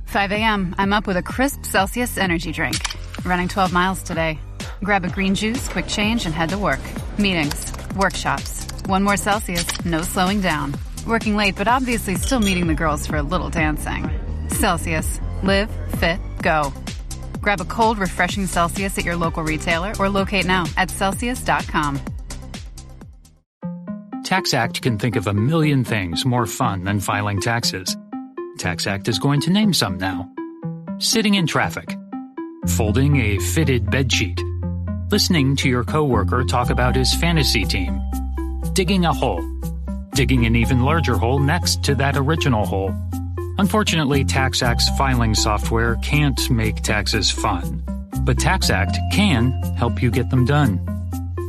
5 a.m. I'm up with a crisp Celsius energy drink. Running 12 miles today. Grab a green juice, quick change, and head to work. Meetings, workshops. One more Celsius, no slowing down. Working late, but obviously still meeting the girls for a little dancing. Celsius. Live, fit, go. Grab a cold, refreshing Celsius at your local retailer or locate now at Celsius.com. TaxAct can think of a million things more fun than filing taxes. TaxAct is going to name some now. Sitting in traffic. Folding a fitted bedsheet. Listening to your coworker talk about his fantasy team. Digging a hole. Digging an even larger hole next to that original hole. Unfortunately, TaxAct's filing software can't make taxes fun. But TaxAct can help you get them done.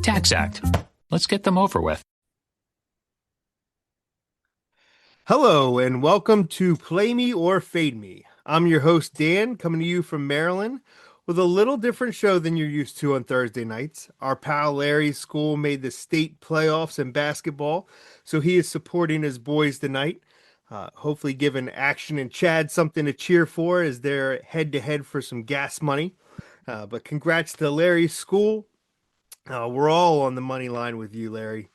TaxAct. Let's get them over with. Hello, and welcome to Play Me or Fade Me. I'm your host, Dan, coming to you from Maryland with a little different show than you're used to on Thursday nights. Our pal Larry's school made the state playoffs in basketball, so he is supporting his boys tonight. Hopefully giving Action and Chad something to cheer for as they're head-to-head for some gas money. But congrats to Larry's school. We're all on the money line with you, Larry.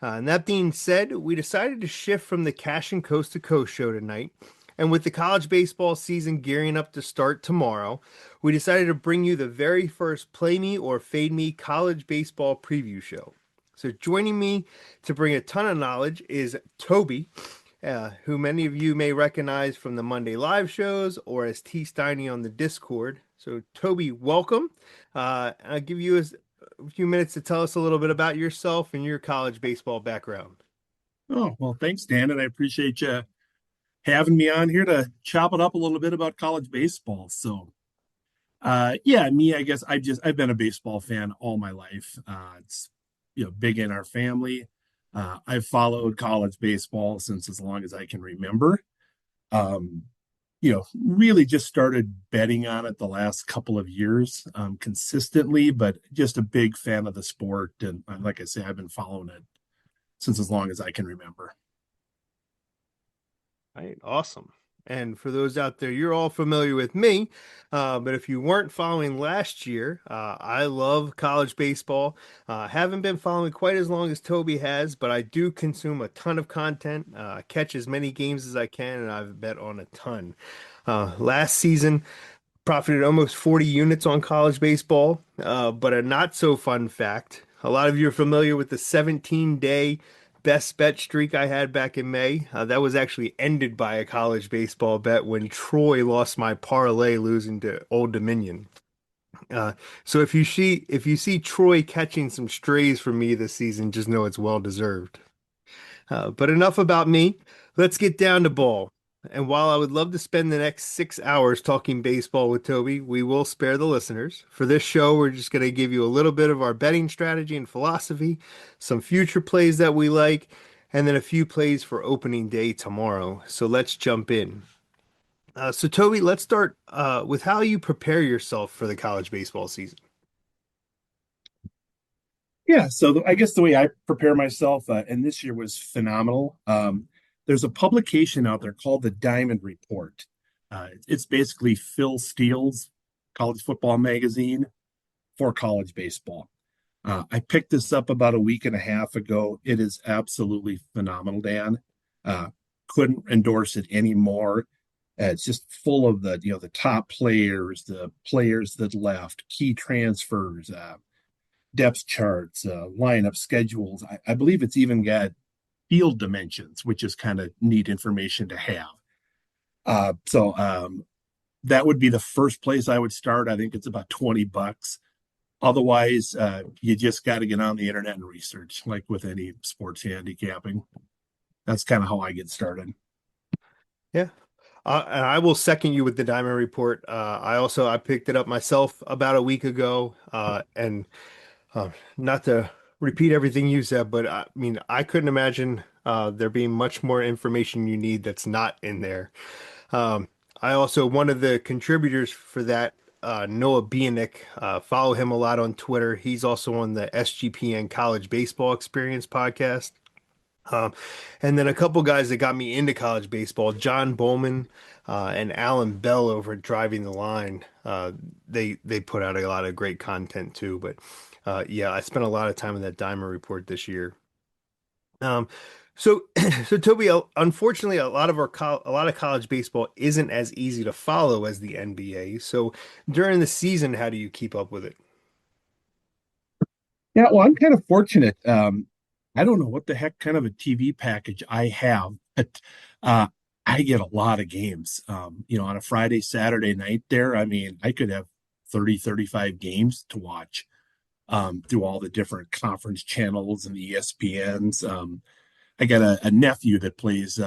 And that being said, we decided to shift from the Cash and Coast to Coast show tonight. And with the college baseball season gearing up to start tomorrow, we decided to bring you the very first Play Me or Fade Me college baseball preview show. So joining me to bring a ton of knowledge is Toby, who many of you may recognize from the Monday live shows or as T. Steiny on the Discord. So Toby, welcome. I'll give you a few minutes to tell us a little bit about yourself and your college baseball background. Oh, well, thanks, Dan, and I appreciate you having me on here to chop it up a little bit about college baseball. So, I guess I've been a baseball fan all my life. It's big in our family. I've followed college baseball since as long as I can remember. Really just started betting on it the last couple of years consistently, but just a big fan of the sport. And like I say, I've been following it since as long as I can remember. All right, awesome. And for those out there, you're all familiar with me, but if you weren't following last year, I love college baseball. Haven't been following quite as long as Toby has, but I do consume a ton of content, catch as many games as I can, and I've bet on a ton. Last season, profited almost 40 units on college baseball, but a not so fun fact. A lot of you are familiar with the 17-day best bet streak I had back in May. That was actually ended by a college baseball bet when Troy lost my parlay losing to Old Dominion. So if you see Troy catching some strays from me this season, just know it's well deserved. But enough about me. Let's get down to ball. And while I would love to spend the next 6 hours talking baseball with Toby, we will spare the listeners. For this show, we're just going to give you a little bit of our betting strategy and philosophy, some future plays that we like, and then a few plays for opening day tomorrow. So let's jump in. So Toby, let's start with how you prepare yourself for the college baseball season. Yeah, so I guess the way I prepare myself, and this year was phenomenal. There's a publication out there called the Diamond Report. It's basically Phil Steele's college football magazine for college baseball. I picked this up about a week and a half ago. It is absolutely phenomenal, Dan. Couldn't endorse it anymore. It's just full of the top players, the players that left, key transfers, depth charts, lineup schedules. I believe it's even got field dimensions, which is kind of neat information to have. So that would be the first place I would start. I think it's about $20. Otherwise, you just got to get on the internet and research, like with any sports handicapping. That's kind of how I get started. Yeah. And I will second you with the Diamond Report. I picked it up myself about a week ago. And not to repeat everything you said, but I mean, I couldn't imagine there being much more information you need that's not in there. One of the contributors for that, Noah Bieniek, follow him a lot on Twitter. He's also on the SGPN College Baseball Experience podcast. Um, and then a couple guys that got me into college baseball, John Bowman and Alan Bell over at Driving the Line. They put out a lot of great content too. But yeah, I spent a lot of time in that Diamond Report this year. Um, so so Toby, unfortunately, a lot of college baseball isn't as easy to follow as the NBA. So during the season, how do you keep up with it? Yeah, well, I'm kind of fortunate. I don't know what the heck kind of a TV package I have, but uh, I get a lot of games. On a Friday, Saturday night there, I mean, I could have 30, 35 games to watch through all the different conference channels and the ESPNs. I got a nephew that plays,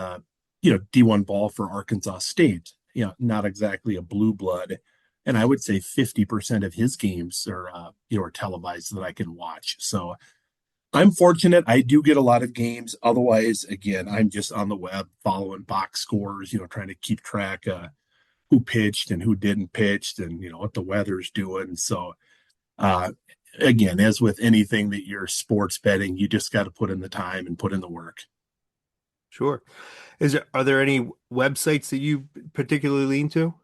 D1 ball for Arkansas State. Not exactly a blue blood, and I would say 50% of his games are televised that I can watch. So I'm fortunate. I do get a lot of games. Otherwise, again, I'm just on the web following box scores. Trying to keep track of who pitched and who didn't pitch, and what the weather's doing. So uh, again, as with anything that you're sports betting, you just got to put in the time and put in the work. Sure. Are there any websites that you particularly lean to?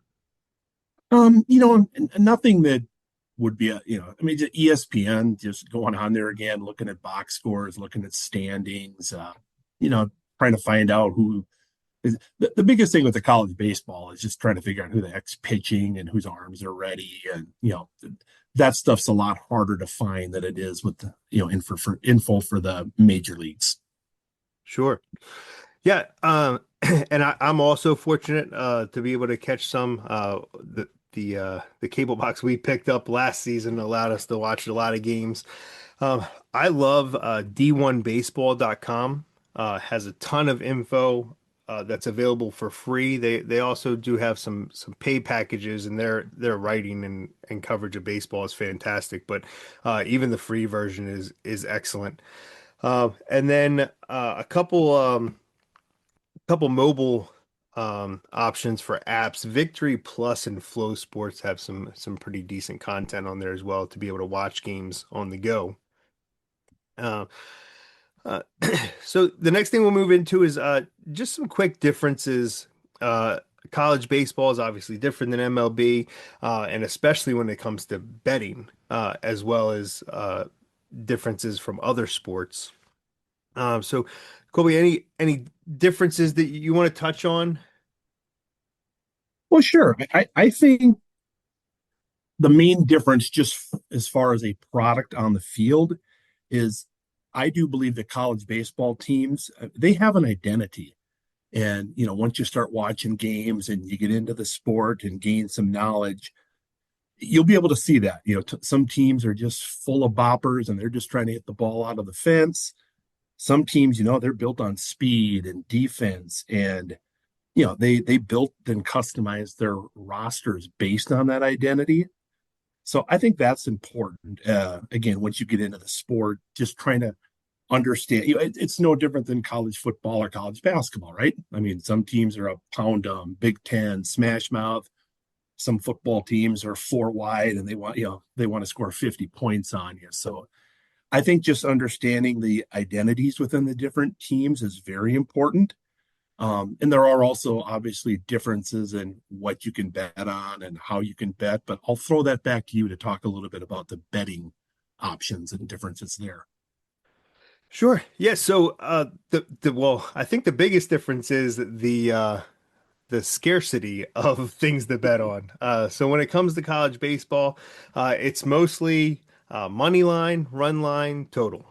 Nothing that would be I mean, just ESPN, just going on there again, looking at box scores, looking at standings, you know, trying to find out who is the biggest thing with the college baseball is just trying to figure out who the heck's pitching and whose arms are ready. And, that stuff's a lot harder to find than it is with the, info for the major leagues. Sure. Yeah, and I'm also fortunate to be able to catch some. The cable box we picked up last season allowed us to watch a lot of games. I love D1baseball.com. Has a ton of info that's available for free. They also do have some pay packages, and their writing and coverage of baseball is fantastic. But even the free version is excellent. And then a couple mobile options for apps. Victory Plus and Flow Sports have some pretty decent content on there as well to be able to watch games on the go. Uh, uh, so the next thing we'll move into is just some quick differences. College baseball is obviously different than MLB, and especially when it comes to betting, as well as differences from other sports. So, Colby, any differences that you want to touch on? Well, sure. I think the main difference, just as far as a product on the field, is I do believe that college baseball teams they have an identity. And once you start watching games and you get into the sport and gain some knowledge, you'll be able to see that. Some teams are just full of boppers and they're just trying to hit the ball out of the fence. Some teams, they're built on speed and defense, and they built and customized their rosters based on that identity. So I think that's important. Again, once you get into the sport, just trying to understand, it's no different than college football or college basketball, right? I mean, some teams are a pound Big Ten smash mouth. Some football teams are four wide and they want to score 50 points on you. So I think just understanding the identities within the different teams is very important. And there are also obviously differences in what you can bet on and how you can bet, but I'll throw that back to you to talk a little bit about the betting options and differences there. Sure. Yeah. So, I think the biggest difference is the scarcity of things to bet on. So when it comes to college baseball, it's mostly money line, run line, total.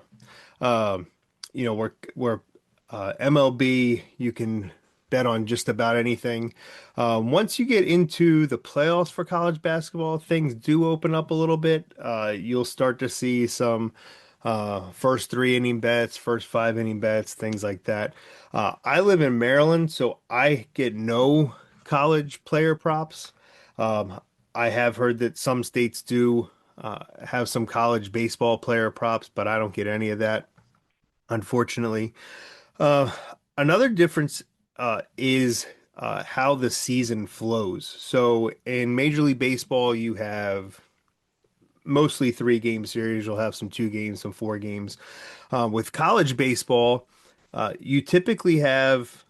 Um, where MLB, you can bet on just about anything. Once you get into the playoffs for college basketball, things do open up a little bit. You'll start to see some first 3 inning bets, first 5 inning bets, things like that. I live in Maryland, so I get no college player props. Um, I have heard that some states do have some college baseball player props, but I don't get any of that, unfortunately. Uh, Another difference is how the season flows. So in Major League Baseball, you have mostly 3 game series. You'll have some 2 games, some 4 games. With college baseball, You typically have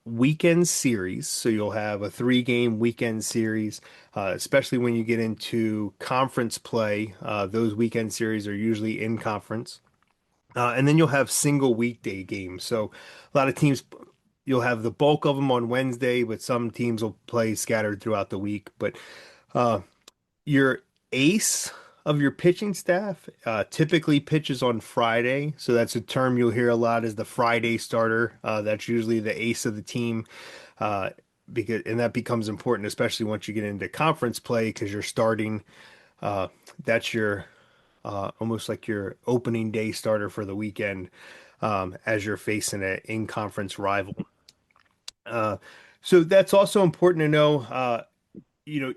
weekend series, so you'll have a three-game weekend series, especially when you get into conference play. Those weekend series are usually in conference. And then you'll have single weekday games. So a lot of teams, you'll have the bulk of them on Wednesday, but some teams will play scattered throughout the week. But uh, your ace of your pitching staff typically pitches on Friday. So that's a term you'll hear a lot is the Friday starter. That's usually the ace of the team. Uh, and that becomes important, especially once you get into conference play, because you're starting. Uh, that's your almost like your opening day starter for the weekend as you're facing an in-conference rival. Uh, so that's also important to know. You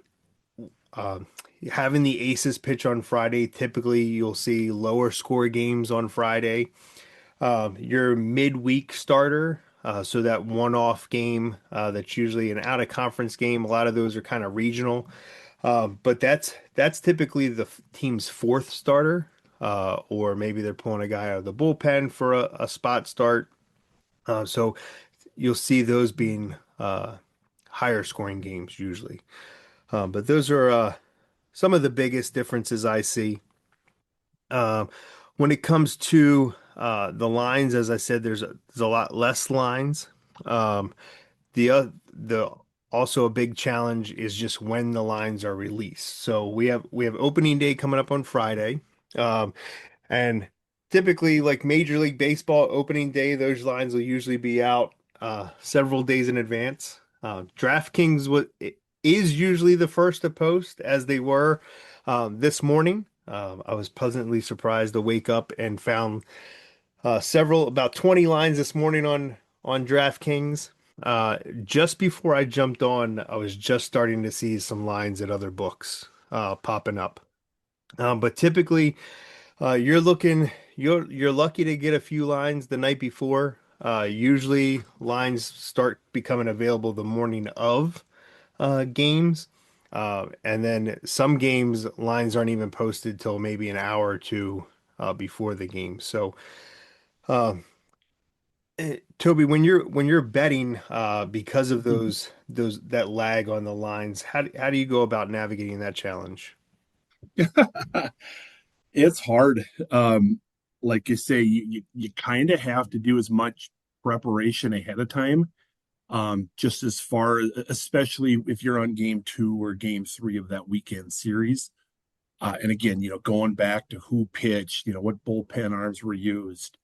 know, um, having the aces pitch on Friday, typically you'll see lower score games on Friday. Your midweek starter, so that one-off game that's usually an out-of-conference game. A lot of those are kind of regional, but that's typically the team's fourth starter, or maybe they're pulling a guy out of the bullpen for a spot start. So you'll see those being higher scoring games usually. But those are some of the biggest differences I see. Um, when it comes to the lines, as I said, there's a lot less lines. Um, the also a big challenge is just when the lines are released. So we have opening day coming up on Friday, um, and typically like Major League Baseball opening day, those lines will usually be out several days in advance. DraftKings is usually the first to post, as they were this morning. I was pleasantly surprised to wake up and found about 20 lines this morning on DraftKings. Just before I jumped on, I was just starting to see some lines at other books popping up. But typically, you're lucky to get a few lines the night before. Usually, lines start becoming available the morning of games. And then some games lines aren't even posted till maybe an hour or two before the game. So, uh, Toby, when you're betting, because of those that lag on the lines, how do you go about navigating that challenge? It's hard. Like you say, you kind of have to do as much preparation ahead of time. Just as far, especially if you're on game two or game three of that weekend series. And again, going back to who pitched, what bullpen arms were used,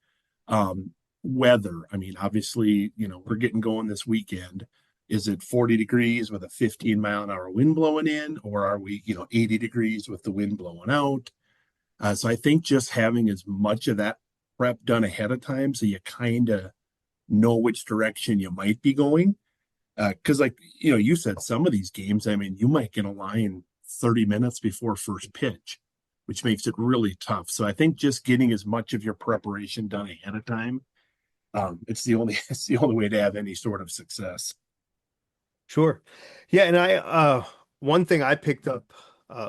weather. I mean, obviously, we're getting going this weekend. Is it 40 degrees with a 15-mile-an-hour wind blowing in, or are we, 80 degrees with the wind blowing out? So I think just having as much of that prep done ahead of time so you kind of know which direction you might be going. Because, like, you said, some of these games, I mean, you might get a line 30 minutes before first pitch, which makes it really tough. So I think just getting as much of your preparation done ahead of time, it's the only it's the only way to have any sort of success. Sure. Yeah, and I one thing I picked up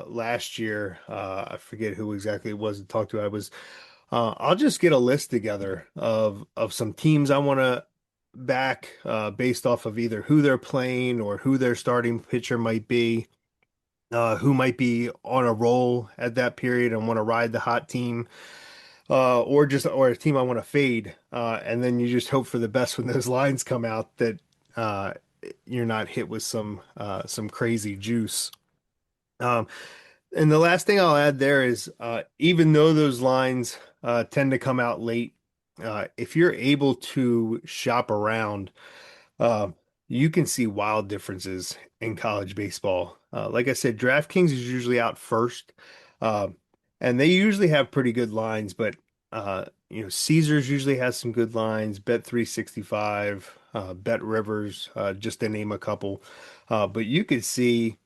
last year, I forget who exactly it was to talk to. I'll just get a list together of some teams I want to back based off of either who they're playing or who their starting pitcher might be, who might be on a roll at that period and want to ride the hot team, or a team I want to fade. And then you just hope for the best when those lines come out that uh, you're not hit with some crazy juice. Um, and the last thing I'll add there is even though those lines tend to come out late, if you're able to shop around, uh, you can see wild differences in college baseball. Like I said, DraftKings is usually out first, uh, and they usually have pretty good lines. But Caesars usually has some good lines. Bet 365, Bet Rivers, just to name a couple. But you could see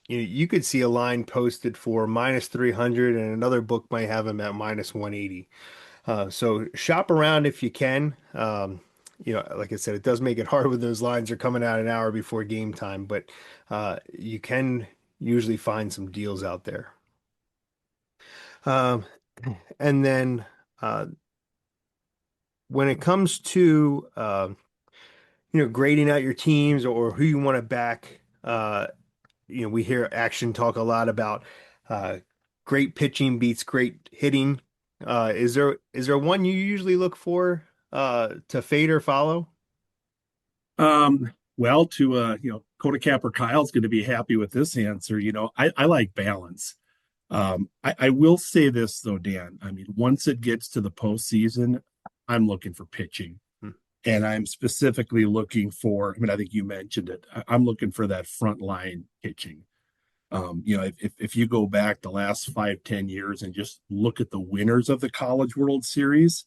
a line posted for minus 300, and another book might have them at minus 180. So shop around if you can. Like I said, it does make it hard when those lines are coming out an hour before game time, but you can usually find some deals out there. Um, and then uh, when it comes to grading out your teams or who you want to back, we hear Action talk a lot about uh, great pitching beats great hitting. Is there one you usually look for to fade or follow? Well, to Coda Capper Kyle's going to be happy with this answer. I like balance. I will say this though, Dan. I mean, once it gets to the postseason, I'm looking for pitching. Hmm. And I'm specifically looking for, I mean, I think you mentioned it. I'm looking for that front line pitching. If you go back the last 5, 10 years and just look at the winners of the College World Series,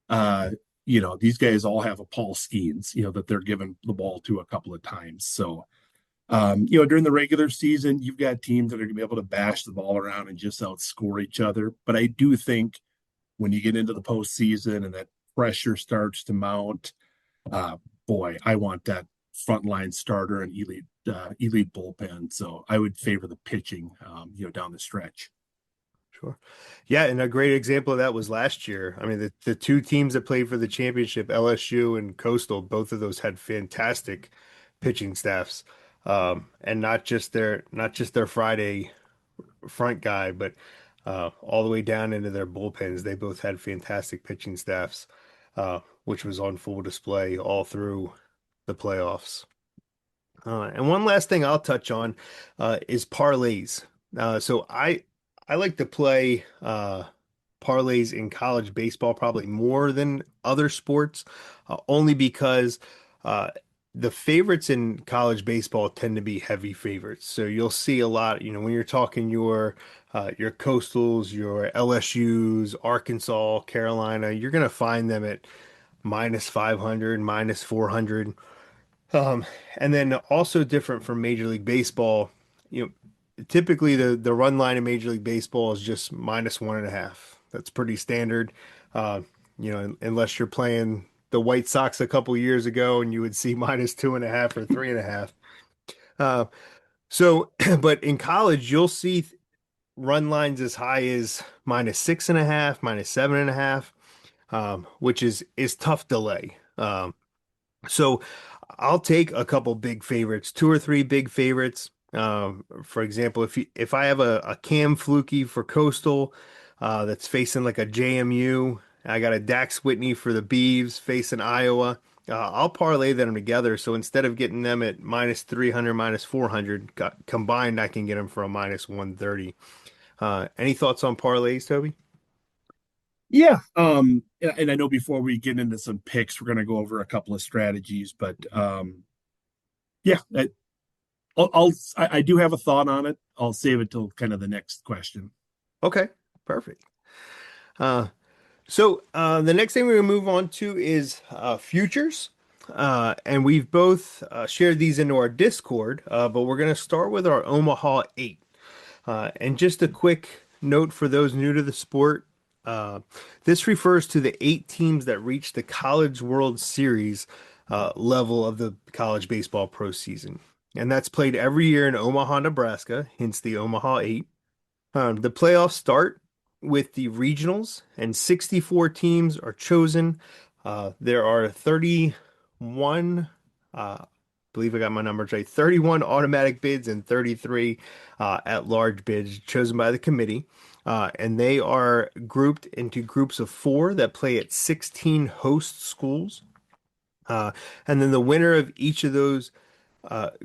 uh, these guys all have a Paul Skeens, that they're giving the ball to a couple of times. So, during the regular season, you've got teams that are going to be able to bash the ball around and just outscore each other. But I do think when you get into the postseason and that pressure starts to mount, uh, boy, I want that frontline starter and elite bullpen. So I would favor the pitching, down the stretch. Sure. Yeah, and a great example of that was last year. I mean, the two teams that played for the championship, LSU and Coastal, both of those had fantastic pitching staffs. And not just their Friday front guy, but all the way down into their bullpens. They both had fantastic pitching staffs, which was on full display all through the playoffs. And one last thing I'll touch on is parlays. So I like to play parlays in college baseball probably more than other sports, only because uh, the favorites in college baseball tend to be heavy favorites. So you'll see a lot, when you're talking your Coastals, your LSUs, Arkansas, Carolina, you're going to find them at minus 500, minus 400. Um, and then also different from Major League Baseball, typically the run line in Major League Baseball is just minus 1.5. That's pretty standard. Unless you're playing the White Sox a couple years ago and you would see minus 2.5 or 3.5. Uh, so, but in college, you'll see run lines as high as minus 6.5, minus 7.5, which is tough to lay. So I'll take a couple big favorites, two or three big favorites. For example, if I have a Cam Flukie for Coastal that's facing like a JMU, I got a Dax Whitney for the Beavs facing Iowa. I'll parlay them together. So instead of getting them at minus 300, minus 400 combined, I can get them for a minus 130. Any thoughts on parlays, Toby? Yeah. And I know before we get into some picks, we're going to go over a couple of strategies, but yeah, I do have a thought on it. I'll save it till kind of the next question. Okay, perfect. Uh, So the next thing we're gonna move on to is futures. And we've both shared these into our Discord, but we're gonna start with our Omaha 8. And just a quick note for those new to the sport, this refers to the 8 teams that reached the College World Series level of the college baseball pro season. And that's played every year in Omaha, Nebraska, hence the Omaha 8. The playoffs start with the regionals, and 64 teams are chosen. There are 31, I believe I got my numbers right, 31 automatic bids and 33 at-large bids chosen by the committee. And they are grouped into groups of 4 that play at 16 host schools. And then the winner of each of those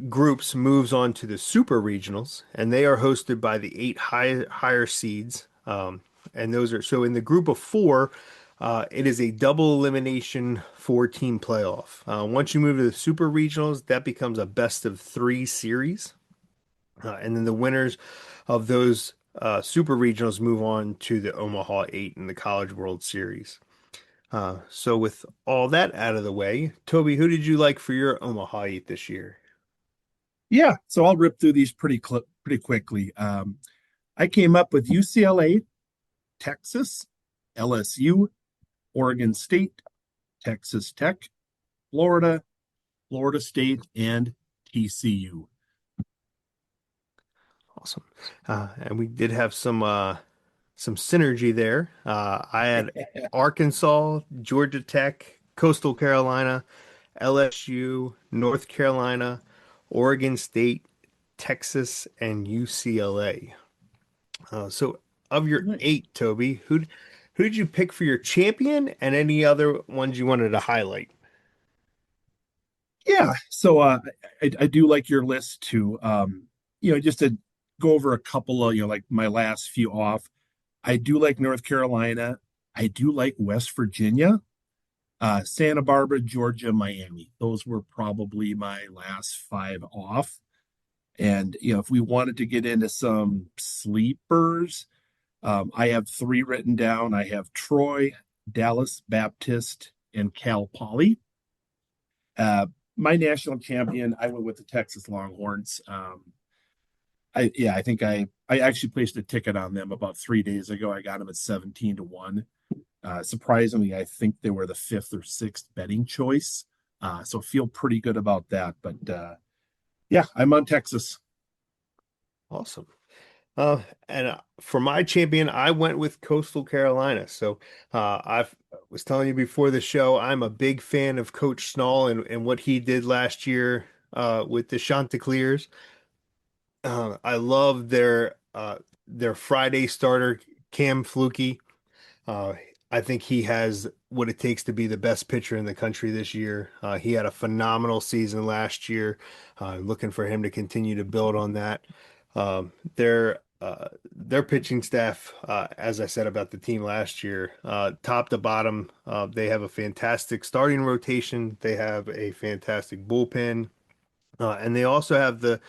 groups moves on to the super regionals, and they are hosted by the 8 higher seeds. And those are so in the group of 4, it is a double elimination 4-team playoff. Once you move to the super regionals, that becomes a best of 3 series. And then the winners of those super regionals move on to the Omaha 8 in the College World Series. So with all that out of the way, Toby, who did you like for your Omaha 8 this year? Yeah, so I'll rip through these pretty quickly. I came up with UCLA, Texas, LSU, Oregon State, Texas Tech, Florida, Florida State, and TCU. Awesome. And we did have some some synergy there. I had Arkansas, Georgia Tech, Coastal Carolina, LSU, North Carolina, Oregon State, Texas, and UCLA. So of your Nice. eight, Toby, who did you pick for your champion and any other ones you wanted to highlight? Yeah. So I do like your list too. Just to go over a couple of, like my last few off. I do like North Carolina. I do like West Virginia, Santa Barbara, Georgia, Miami. Those were probably my last five off. And if we wanted to get into some sleepers, I have three written down. I have Troy, Dallas Baptist, and Cal Poly. My national champion, I went with the Texas Longhorns. I think I actually placed a ticket on them about 3 days ago. I got them at 17-1. Surprisingly, I think they were the fifth or sixth betting choice. So feel pretty good about that. But yeah, I'm on Texas. Awesome. And for my champion, I went with Coastal Carolina. So I was telling you before the show, I'm a big fan of Coach Snall and what he did last year with the Chanticleers. I love their Friday starter, Cam Flukie. Uh, I think he has what it takes to be the best pitcher in the country this year. He had a phenomenal season last year. Looking for him to continue to build on that. Their pitching staff, as I said about the team last year, top to bottom, they have a fantastic starting rotation. They have a fantastic bullpen, and they also have the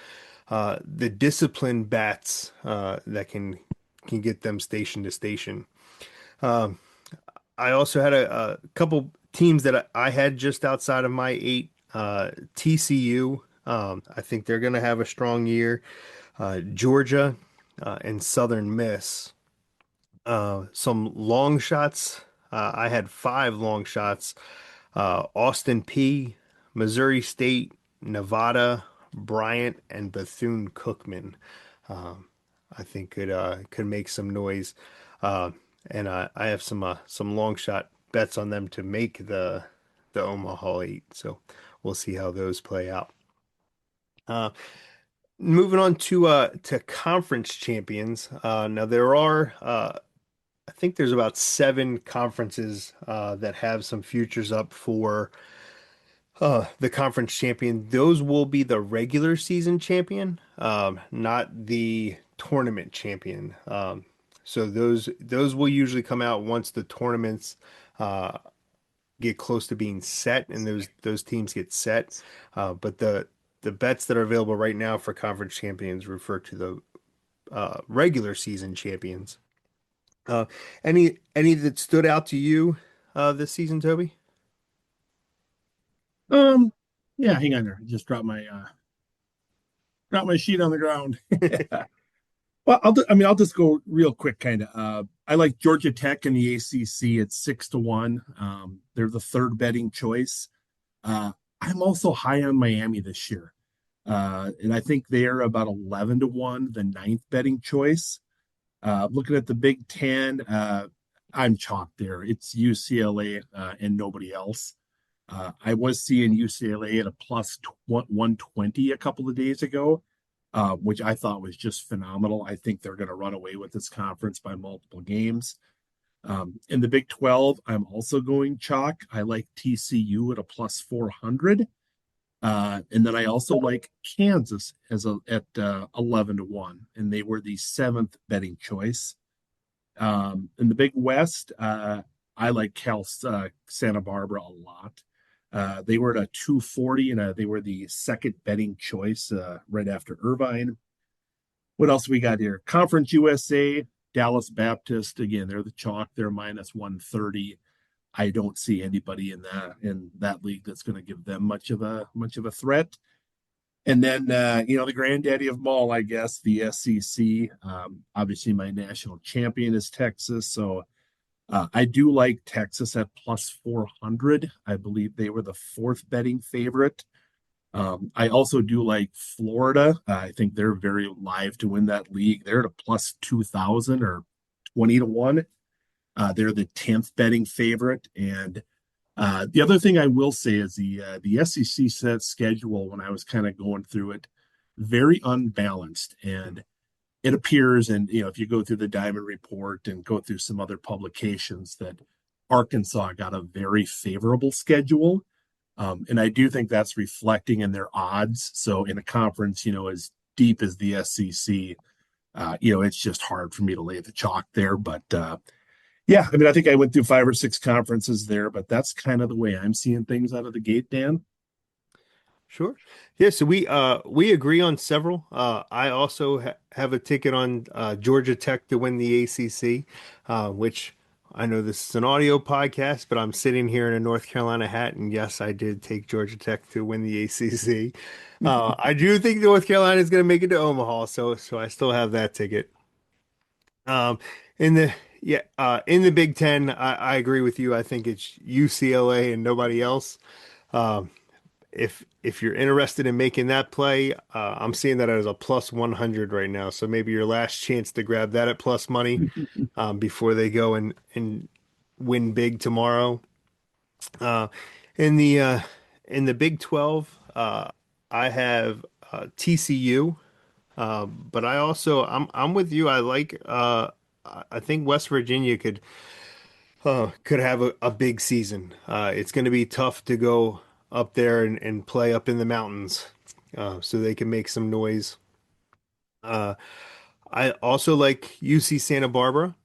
disciplined bats that can get them station to station. Um, I also had a couple teams that I had just outside of my eight. TCU, I think they're going to have a strong year. Georgia and Southern Miss. Some long shots. I had five long shots. Austin P, Missouri State, Nevada, Bryant, and Bethune-Cookman. Um, I think could make some noise. Uh, and I have some long shot bets on them to make the Omaha Eight. So we'll see how those play out. Uh, Moving on to conference champions. Now there are I think there's about seven conferences that have some futures up for the conference champion. Those will be the regular season champion, not the tournament champion. So those will usually come out once the tournaments uh, get close to being set, and those teams get set. But the bets that are available right now for conference champions refer to the regular season champions. Uh, any that stood out to you this season, Toby? Um, yeah, hang on there. I just dropped my sheet on the ground. Well, I'll just go real quick, kind of. I like Georgia Tech in the ACC at 6-1. They're the third betting choice. I'm also high on Miami this year, and I think they are about 11-1, the ninth betting choice. Looking at the Big Ten, I'm chalk there. It's UCLA and nobody else. I was seeing UCLA at a plus 120 a couple of days ago, which I thought was just phenomenal. I think they're going to run away with this conference by multiple games. In the Big 12, I'm also going chalk. I like TCU at a plus 400. And then I also like Kansas at 11-1, and they were the seventh betting choice. In the Big West, I like Santa Barbara a lot. They were at a 240, and they were the second betting choice right after Irvine. What else we got here? Conference USA, Dallas Baptist. Again, they're the chalk. They're minus 130. I don't see anybody in that league that's going to give them much of a threat. And then the granddaddy of them all, I guess, the SEC. Obviously, my national champion is Texas, so I do like Texas at plus 400. I believe they were the fourth betting favorite. I also do like Florida. I think they're very live to win that league. They're at a plus 2,000 or 20-1. They're the 10th betting favorite. And the other thing I will say is the SEC set schedule, when I was kind of going through it, very unbalanced. And it appears, and if you go through the Diamond Report and go through some other publications, that Arkansas got a very favorable schedule. And I do think that's reflecting in their odds. So in a conference, as deep as the SEC, it's just hard for me to lay the chalk there. But yeah, I mean, I think I went through 5 or 6 conferences there, but that's kind of the way I'm seeing things out of the gate, Dan. Sure. Yeah, so we agree on several. I also have a ticket on Georgia Tech to win the ACC, which I know this is an audio podcast, but I'm sitting here in a North Carolina hat, and yes, I did take Georgia Tech to win the ACC. I do think North Carolina is going to make it to Omaha, so I still have that ticket. Um, in the in the Big Ten, I agree with you. I think it's UCLA and nobody else. Um, if you're interested in making that play, I'm seeing that as a plus 100 right now. So maybe your last chance to grab that at plus money before they go and win big tomorrow. Uh, in the uh, in the Big 12, I have TCU, but I'm with you. I think West Virginia could have a big season. It's going to be tough to go up there and play up in the mountains, so they can make some noise. Uh, I also like UC Santa Barbara,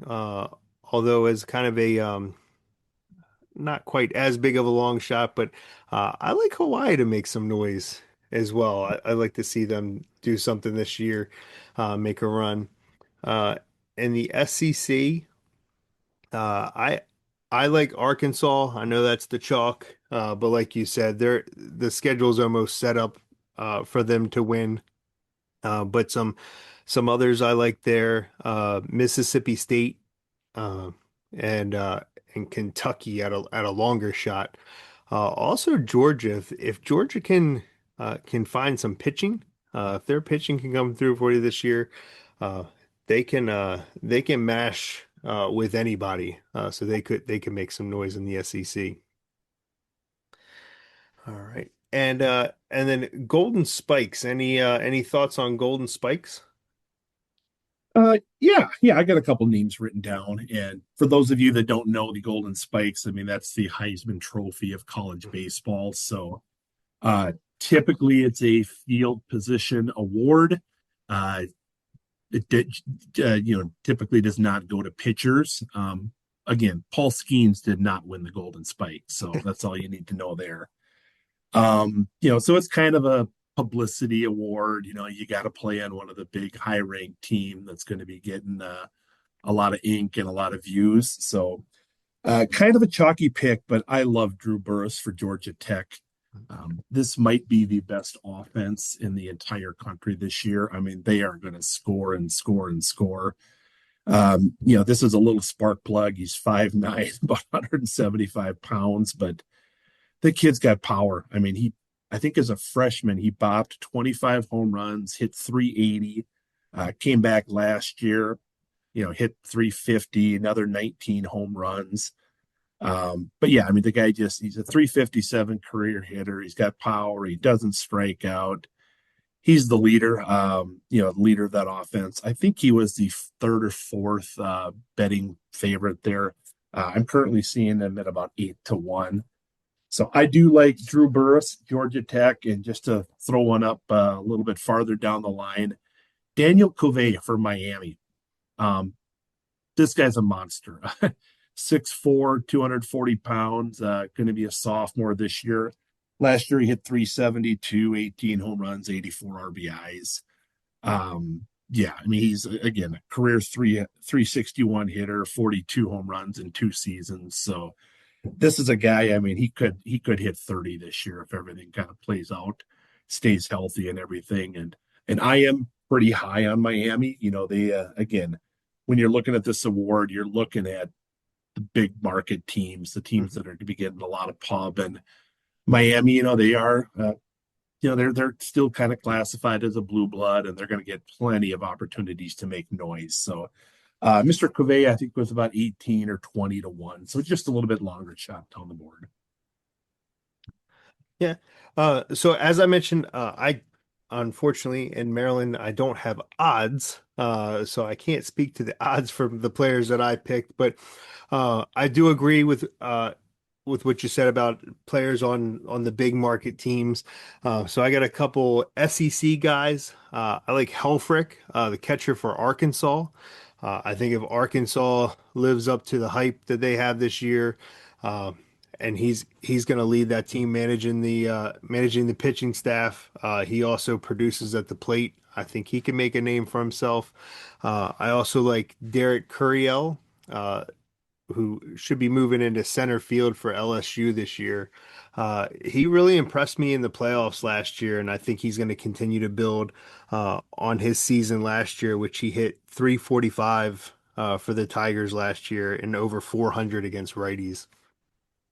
uh, although as kind of a not quite as big of a long shot, but I like Hawaii to make some noise as well. I like to see them do something this year, make a run. Uh, in the SEC. I like Arkansas. I know that's the chalk, but like you said, the schedule's almost set up for them to win. But some others I like there, Mississippi State, uh, and Kentucky at a longer shot. Also Georgia, if Georgia can find some pitching, if their pitching can come through for you this year, uh, they can mash with anybody. So they could make some noise in the SEC. All right. And then Golden Spikes. Any thoughts on Golden Spikes? Yeah, I got a couple names written down. And for those of you that don't know the Golden Spikes, I mean, that's the Heisman Trophy of college baseball. So typically it's a field position award. Uh, it did, typically does not go to pitchers. Again, Paul Skeens did not win the Golden Spike, so that's all you need to know there. So it's kind of a publicity award. You got to play on one of the big high-ranked team that's going to be getting a lot of ink and a lot of views. So kind of a chalky pick, but I love Drew Burress for Georgia Tech. This might be the best offense in the entire country this year. I mean, they are going to score and score and score. This is a little spark plug. He's 5'9", about 175 pounds, but the kid's got power. I mean, I think as a freshman, he bopped 25 home runs, hit 380, came back last year, hit 350, another 19 home runs. But yeah, I mean, the guy he's a 357 career hitter. He's got power. He doesn't strike out. He's the leader, leader of that offense. I think he was the third or fourth betting favorite there. I'm currently seeing them at about 8-1. So I do like Drew Burress, Georgia Tech, and just to throw one up a little bit farther down the line, Daniel Covey for Miami. This guy's a monster. 6'4", 240 pounds, going to be a sophomore this year. Last year, he hit 372, 18 home runs, 84 RBIs. Yeah, I mean, he's, again, a career 361 hitter, 42 home runs in 2 seasons. So this is a guy, I mean, he could hit 30 this year if everything kind of plays out, stays healthy and everything. And I am pretty high on Miami. They, again, when you're looking at this award, you're looking at the big market teams, the teams that are going to be getting a lot of pub. And Miami, they are, they're still kind of classified as a blue blood, and they're going to get plenty of opportunities to make noise. So Mr. Covey, I think, was about 18 or 20 to 1. So just a little bit longer shot down the board. Yeah. So as I mentioned, I unfortunately in Maryland I don't have odds, so I can't speak to the odds for the players that I picked. But I do agree with what you said about players on the big market teams. So I got a couple SEC guys. I like Helfrich, the catcher for Arkansas. I think if Arkansas lives up to the hype that they have this year, uh, and he's going to lead that team managing the pitching staff. He also produces at the plate. I think he can make a name for himself. I also like Derek Curiel, uh, who should be moving into center field for LSU this year. He really impressed me in the playoffs last year, and I think he's going to continue to build on his season last year, which he hit 345 for the Tigers last year and over 400 against righties.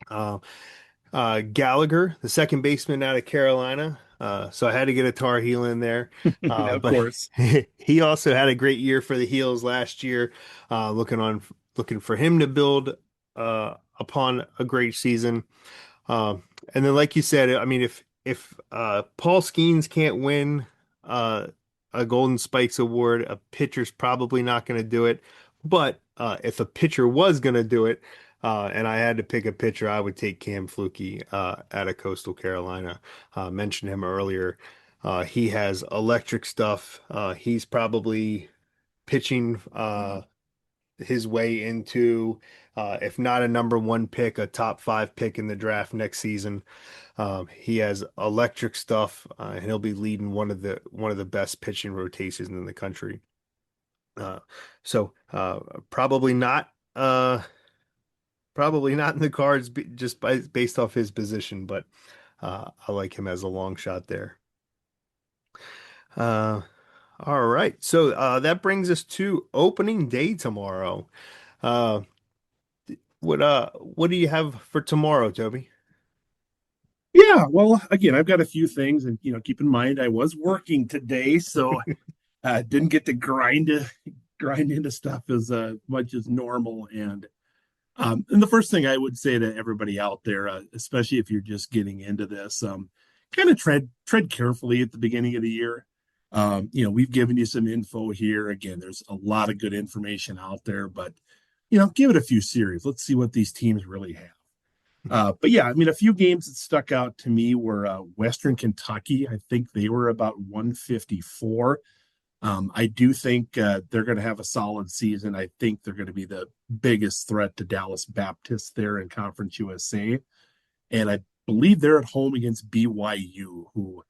Uh, Gallagher, the second baseman out of Carolina. So I had to get a Tar Heel in there. Of But course. he also had a great year for the Heels last year. Looking for him to build upon a great season. And then, like you said, I mean, if Paul Skeens can't win uh, a Golden Spikes award, a pitcher's probably not going to do it. But if a pitcher was going to do it, and I had to pick a pitcher, I would take Cam Flukie out of Coastal Carolina. Mentioned him earlier. He has electric stuff. He's probably pitching his way into, if not a number one pick, a top five pick in the draft next season. He has electric stuff, and he'll be leading one of the best pitching rotations in the country. Uh, so probably not. Probably not in the cards based off his position, but I like him as a long shot there. Uh, all right. So that brings us to opening day tomorrow. Uh, what do you have for tomorrow, Toby? Yeah, well, again, I've got a few things, and keep in mind I was working today, so didn't get to grind into stuff as much as normal. And the first thing I would say to everybody out there, especially if you're just getting into this, kind of tread carefully at the beginning of the year. We've given you some info here. Again, there's a lot of good information out there, but give it a few series. Let's see what these teams really have. But yeah, I mean, a few games that stuck out to me were Western Kentucky. I think they were about 154. I do think they're going to have a solid season. I think they're going to be the biggest threat to Dallas Baptist there in Conference USA. And I believe they're at home against BYU, who,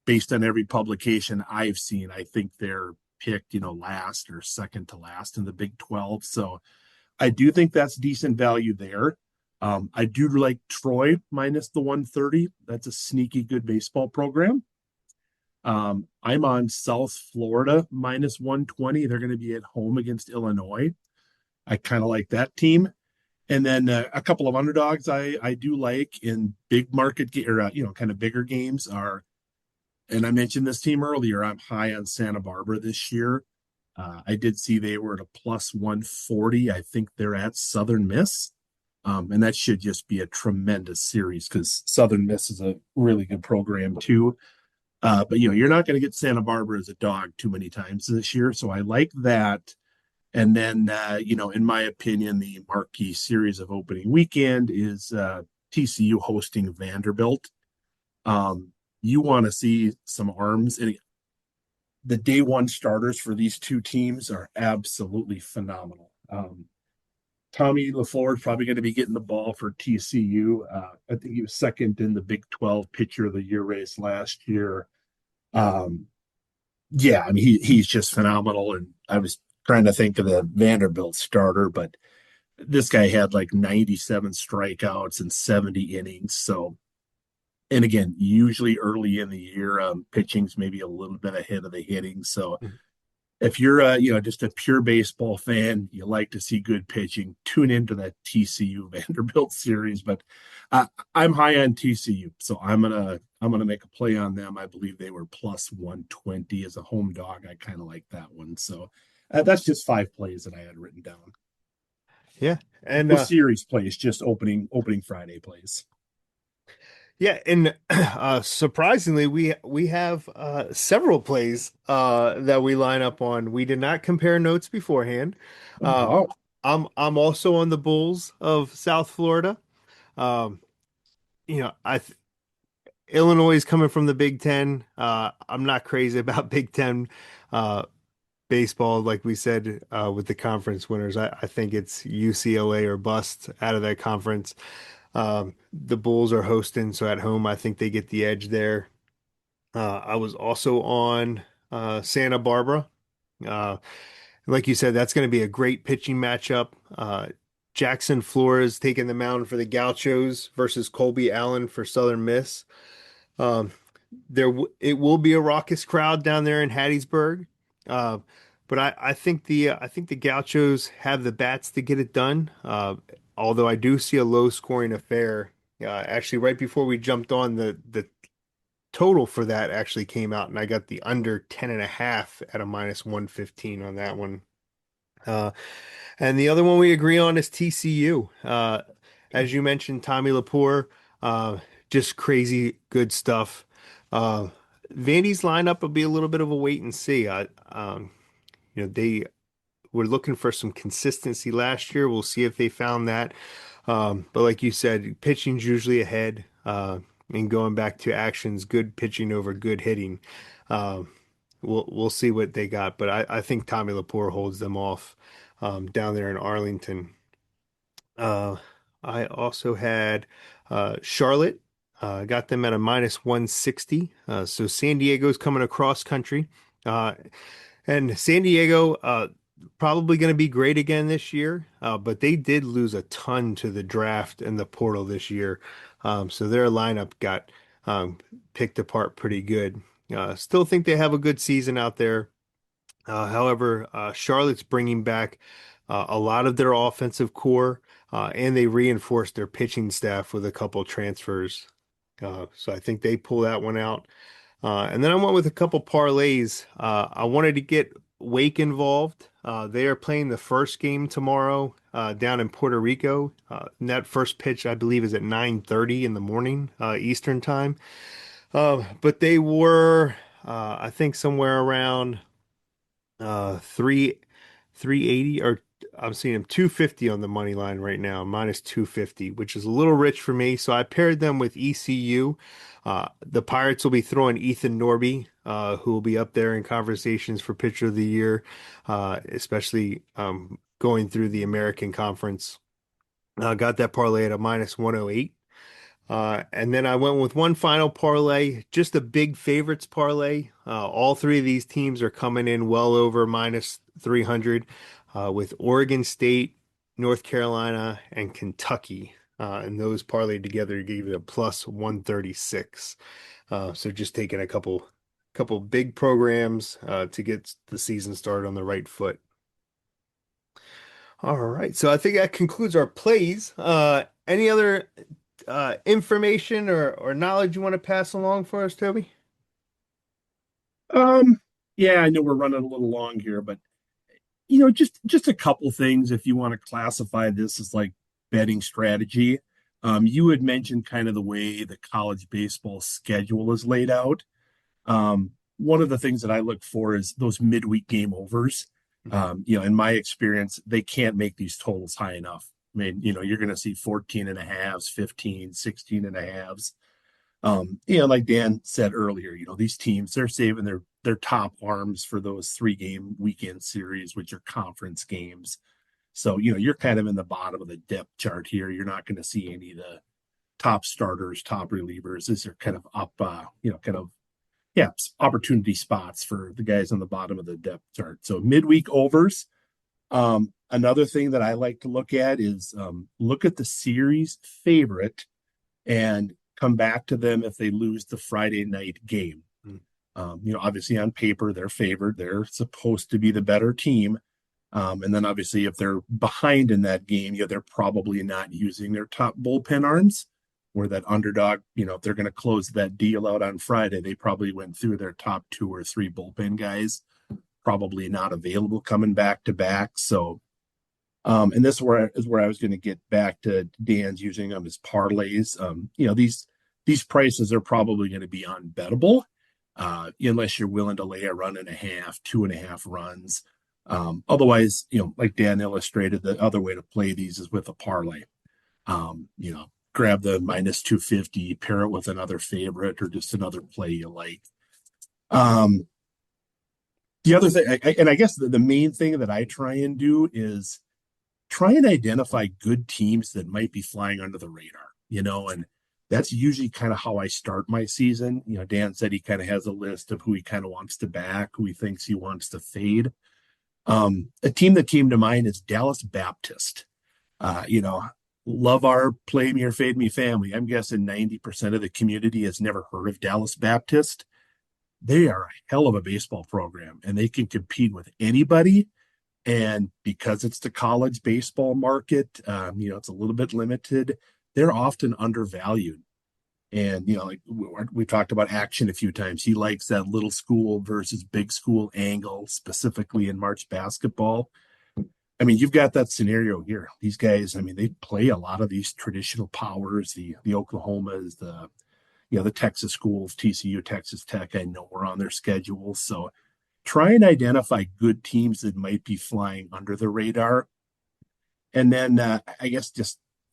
based on every publication I've seen, I think they're picked, last or second to last in the Big 12. So I do think that's decent value there. I do like Troy minus the 130. That's a sneaky good baseball program. I'm on South Florida minus 120. They're going to be at home against Illinois. I kind of like that team. And then a couple of underdogs I do like in big market or kind of bigger games are, and I mentioned this team earlier. I'm high on Santa Barbara this year. I did see they were at a plus 140. I think they're at Southern Miss. And that should just be a tremendous series because Southern Miss is a really good program too. But you're not going to get Santa Barbara as a dog too many times this year. So I like that. And then, in my opinion, the marquee series of opening weekend is TCU hosting Vanderbilt. You want to see some arms. And the day one starters for these two teams are absolutely phenomenal. Tommy LaFleur is probably going to be getting the ball for TCU. I think he was second in the Big 12 Pitcher of the Year race last year. Yeah, I mean, he's just phenomenal. And I was trying to think of the Vanderbilt starter, but this guy had like 97 strikeouts and 70 innings. So, and again, usually early in the year, pitching's maybe a little bit ahead of the hitting. So if you're just a pure baseball fan, you like to see good pitching, tune into that TCU Vanderbilt series. But I'm high on TCU, so I'm gonna make a play on them. I believe they were plus 120 as a home dog. I kind of like that one. So That's just 5 plays that I had written down. Yeah. And No series plays, just opening Friday plays. yeah, and surprisingly, we have several plays that we line up on. We did not compare notes beforehand. Oh, Uh, wow. I'm also on the Bulls of South Florida. Um, I Illinois is coming from the Big Ten. I'm not crazy about Big Ten uh, baseball, like we said with the conference winners. I think it's UCLA or bust out of that conference. The Bulls are hosting, so at home, I think they get the edge there. I was also on Santa Barbara. Uh, like you said, that's going to be a great pitching matchup. Jackson Flores taking the mound for the Gauchos versus Colby Allen for Southern Miss. Um, it will be a raucous crowd down there in Hattiesburg, uh, but I think the Gauchos have the bats to get it done. Although I do see a low scoring affair. Actually, right before we jumped on, the total for that actually came out, and I got the under 10.5 at a minus 115 on that one. Uh, and the other one we agree on is TCU. As you mentioned, Tommy Laporte, uh, just crazy good stuff. Uh, Vandy's lineup will be a little bit of a wait and see. They were looking for some consistency last year. We'll see if they found that. But like you said, pitching's usually ahead. And going back to actions, good pitching over good hitting. Um, we'll see what they got, but I think Tommy Laporte holds them off down there in Arlington. Uh, I also had Charlotte, got them at a minus 160. So San Diego's coming across country. Uh, and San Diego, probably going to be great again this year, but they did lose a ton to the draft and the portal this year. So their lineup got um, picked apart pretty good. Still think they have a good season out there. However, Charlotte's bringing back a lot of their offensive core, and they reinforced their pitching staff with a couple transfers. So I think they pull that one out. And then I went with a couple parlays. I wanted to get Wake involved. They are playing the first game tomorrow down in Puerto Rico. And that first pitch, I believe, is at 9:30 in the morning Eastern time. But they were, I think, somewhere around 380, or I'm seeing them 250 on the money line right now, minus 250, which is a little rich for me. So I paired them with ECU. The Pirates will be throwing Ethan Norby, who will be up there in conversations for pitcher of the year, especially going through the American Conference. Got that parlay at a minus 108. And then I went with one final parlay, just a big favorites parlay. All three of these teams are coming in well over minus 300, with Oregon State, North Carolina, and Kentucky. And those parlayed together gave it a plus 136. So just taking a couple big programs to get the season started on the right foot. All right, so I think that concludes our plays. Any other information or knowledge you want to pass along for us, Toby? Um, yeah, I know we're running a little long here, but just a couple things if you want to classify this as like betting strategy. You had mentioned kind of the way the college baseball schedule is laid out. One of the things that I look for is those midweek game overs. In my experience, they can't make these totals high enough. I mean, you're going to see 14 and a halves, 15, 16 and a halves. Like Dan said earlier, these teams, they're saving their top arms for those 3-game weekend series, which are conference games. So, you're kind of in the bottom of the depth chart here. You're not going to see any of the top starters, top relievers. These are kind of up, opportunity spots for the guys on the bottom of the depth chart. So midweek overs. Another thing that I like to look at is look at the series favorite and come back to them if they lose the Friday night game. Obviously on paper, they're favored. They're supposed to be the better team. And then obviously if they're behind in that game, they're probably not using their top bullpen arms, where that underdog, if they're going to close that deal out on Friday, they probably went through their top 2 or 3 bullpen guys. probably not available coming back to back. So, and this is where I was going to get back to Dan's using them as parlays. These prices are probably going to be unbettable, unless you're willing to lay a run and a half, 2.5 runs. Otherwise, like Dan illustrated, the other way to play these is with a parlay. Grab the minus 250, pair it with another favorite or just another play you like. The other thing, and I guess the main thing that I try and do is try and identify good teams that might be flying under the radar, and that's usually kind of how I start my season. Dan said he kind of has a list of who he kind of wants to back, who he thinks he wants to fade. A team that came to mind is Dallas Baptist. Love our play me or fade me family. I'm guessing 90% of the community has never heard of Dallas Baptist. They are a hell of a baseball program, and they can compete with anybody. And because it's the college baseball market, it's a little bit limited. They're often undervalued. And, like we talked about Action a few times. He likes that little school versus big school angle, specifically in March basketball. I mean, you've got that scenario here. These guys, they play a lot of these traditional powers, the Oklahomas, the Texas schools, TCU, Texas Tech. I know we're on their schedule. So try and identify good teams that might be flying under the radar. And then I guess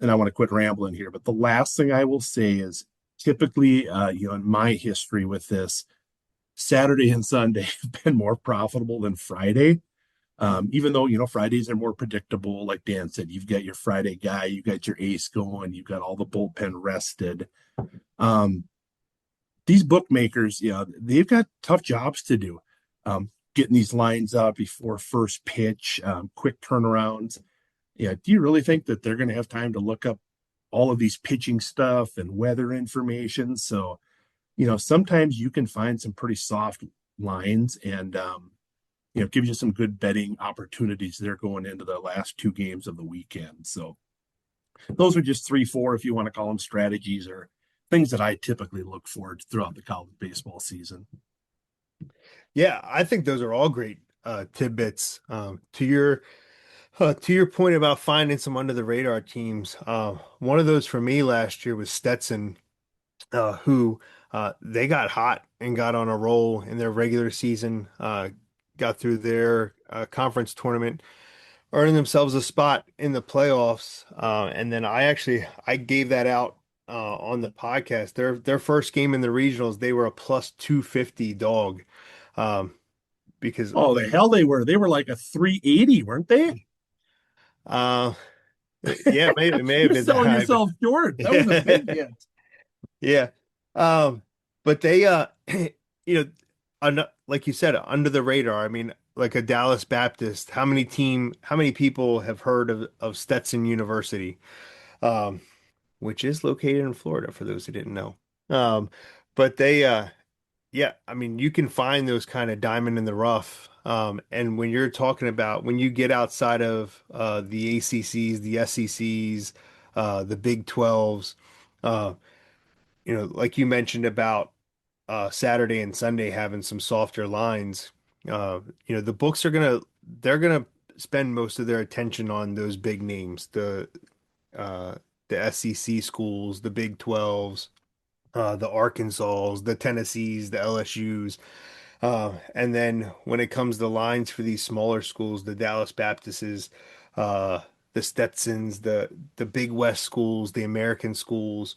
and I want to quit rambling here, but the last thing I will say is typically, in my history with this, Saturday and Sunday have been more profitable than Friday. Even though, Fridays are more predictable. Like Dan said, you've got your Friday guy, you've got your ace going, you've got all the bullpen rested. These bookmakers, they've got tough jobs to do. Getting these lines up before first pitch, quick turnarounds. Do you really think that they're going to have time to look up all of these pitching stuff and weather information? So, sometimes you can find some pretty soft lines and, give you some good betting opportunities there going into the last 2 games of the weekend. So those are just 3, 4, if you want to call them strategies or things that I typically look for throughout the college baseball season. Yeah, I think those are all great tidbits. To your point about finding some under the radar teams, one of those for me last year was Stetson, who they got hot and got on a roll in their regular season, got through their conference tournament, earning themselves a spot in the playoffs. And then I gave that out on the podcast. Their first game in the regionals, they were a plus 250 dog. Because the hell they were like a 380, weren't they? Yeah, it may have You're been selling that high, yourself short. That was a big hit. Yeah. But they like you said, under the radar. I mean, like a Dallas Baptist, how many people have heard of Stetson University? Which is located in Florida for those who didn't know. But yeah, I mean, you can find those kind of diamond in the rough. And when you're talking about when you get outside of the ACCs, the SECs, the Big 12s, like you mentioned about Saturday and Sunday having some softer lines, the books they're gonna spend most of their attention on those big names, uh, the SEC schools, the Big 12s, the Arkansas, the Tennessees, the LSUs. And then when it comes to lines for these smaller schools, the Dallas Baptists, the Stetsons, the Big West schools, the American schools,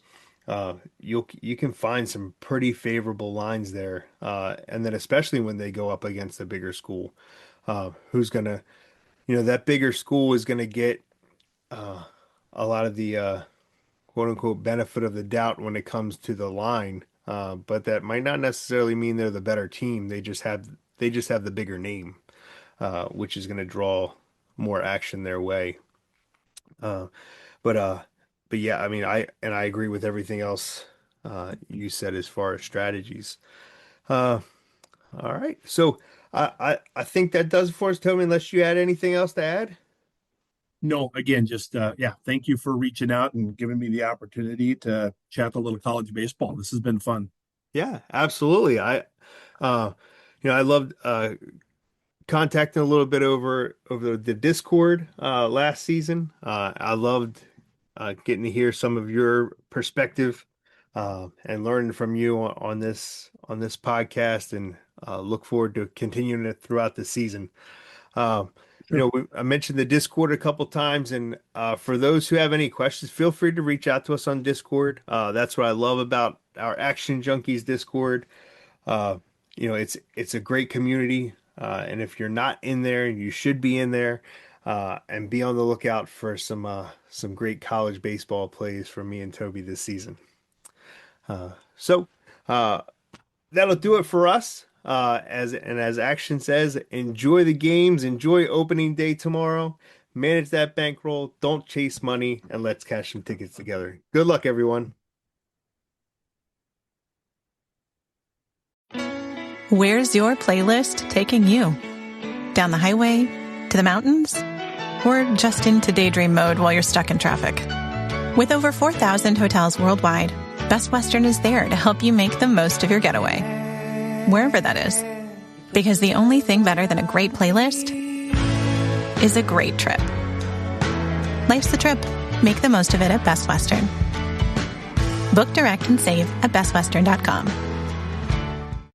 you can find some pretty favorable lines there. And then especially when they go up against a bigger school, who's gonna, that bigger school is gonna get uh, a lot of the quote unquote benefit of the doubt when it comes to the line. But that might not necessarily mean they're the better team. They just have the bigger name, which is going to draw more action their way. Uh, but uh, but yeah, I mean, I agree with everything else you said as far as strategies. Uh, all right, so I think that does it for us, Toby. Unless you had anything else to add. No, again, just thank you for reaching out and giving me the opportunity to chat a little college baseball. This has been fun. Yeah, absolutely. I loved contacting a little bit over the Discord last season. I loved getting to hear some of your perspective and learning from you on this podcast, and look forward to continuing it throughout the season. I mentioned the Discord a couple times, and for those who have any questions, feel free to reach out to us on Discord. That's what I love about our Action Junkies Discord. It's a great community, and if you're not in there, you should be in there, and be on the lookout for some great college baseball plays from me and Toby this season. So that'll do it for us. As Action says, enjoy the games, enjoy opening day tomorrow, manage that bankroll, don't chase money, and let's cash some tickets together. Good luck, everyone. Where's your playlist taking you? Down the highway? To the mountains? Or just into daydream mode while you're stuck in traffic? With over 4,000 hotels worldwide, Best Western is there to help you make the most of your getaway, wherever that is. Because the only thing better than a great playlist is a great trip. Life's the trip. Make the most of it at Best Western. Book direct and save at bestwestern.com.